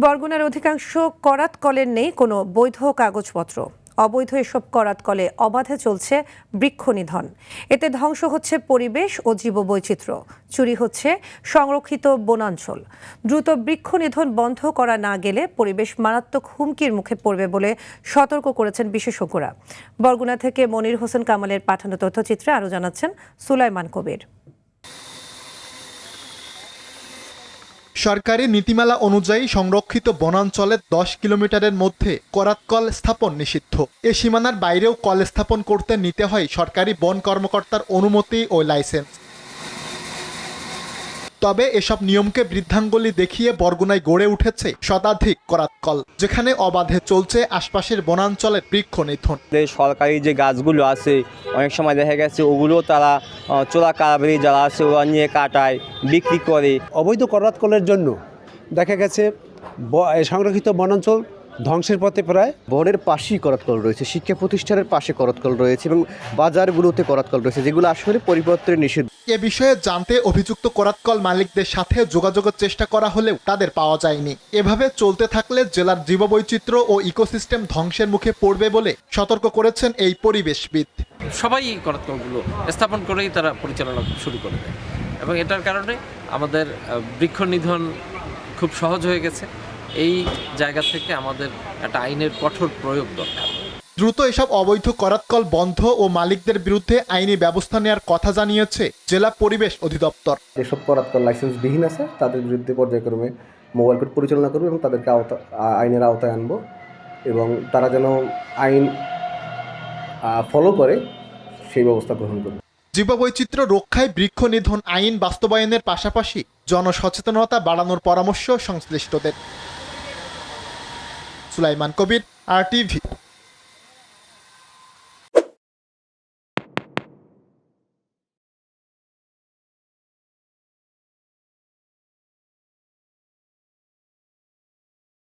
বরগুনার অধিকাংশ করাত কলের নেই কোনো বৈধ কাগজপত্র। অবৈধ এসব করাত কলে অবাধে চলছে বৃক্ষ নিধন। এতে ধ্বংস হচ্ছে পরিবেশ ও জীববৈচিত্র্য, চুরি হচ্ছে সংরক্ষিত বনাঞ্চল। দ্রুত বৃক্ষ নিধন বন্ধ করা না গেলে পরিবেশ মারাত্মক হুমকির মুখে পড়বে বলে সতর্ক করেছেন বিশেষজ্ঞরা। বরগুনা থেকে মনির হোসেন কামালের পাঠানো তথ্যচিত্রে আরও জানাচ্ছেন সুলাইমান কবির। সরকারি নীতিমালা অনুযায়ী সংরক্ষিত বনাঞ্চলের 10 কিলোমিটারের মধ্যে করাতকল স্থাপন নিষিদ্ধ। এ সীমানার বাইরেও কল স্থাপন করতে নিতে হয় সরকারি বন কর্মকর্তার অনুমতি ও লাইসেন্স। তবে এসব নিয়মকে বৃদ্ধাঙ্গুলি দেখিয়ে বরগুনায় গড়ে উঠেছে শতাধিক করাতকল, যেখানে অবাধে চলছে আশপাশের বনাঞ্চলের বৃক্ষ নিধন। সরকারি যে গাছগুলো আছে অনেক সময় দেখা গেছে ওগুলো তারা চোরা কারবারি যারা আছে ওরা নিয়ে কাটায়, বিক্রি করে। অবৈধ করাতকলের জন্য দেখা গেছে সংরক্ষিত বনাঞ্চল ধ্বংসের পথে প্রায়। বনের পাশেই করাতকল রয়েছে, শিক্ষা প্রতিষ্ঠানের পাশে করাতকল রয়েছে এবং বাজারগুলোতে করাতকল রয়েছে, যেগুলো আসলে পরিবর্তনের নিষেধ। এ বিষয়ে জানতে অভিযুক্ত করাতকল মালিকদের সাথে যোগাযোগের চেষ্টা করা হলেও তাদের পাওয়া যায়নি। এভাবে চলতে থাকলে জেলার জীববৈচিত্র্য ও ইকোসিস্টেম ধ্বংসের মুখে পড়বে বলে সতর্ক করেছেন এই পরিবেশবিদ। সবাই করাতকলগুলো স্থাপন করেই তারা পরিচালনা শুরু করে দেয় এবং এটার কারণে আমাদের বৃক্ষ নিধন খুব সহজ হয়ে গেছে। এই জায়গা থেকে আমাদের একটা আইনের কঠোর প্রয়োগ দরকার। দ্রুত এসব অবৈধ করাতকল বন্ধ ও মালিকদের বিরুদ্ধে আইনি ব্যবস্থা নেওয়ার কথা জানিয়েছে জেলা পরিবেশ অধিদপ্তর। যেসব করাতকল লাইসেন্সবিহীন আছে তাদের বিরুদ্ধে পর্যায়ক্রমে মোবাইল কোর্ট পরিচালনা করবে এবং তাদেরকে আইনের আওতায় আনবো এবং তারা যেন আইন ফলো করে সেই ব্যবস্থা গ্রহণ করবে। জীববৈচিত্র্য রক্ষায় বৃক্ষ নিধন আইন বাস্তবায়নের পাশাপাশি জনসচেতনতা বাড়ানোর পরামর্শ সংশ্লিষ্টদের। সুলাইমান কবির, RTV।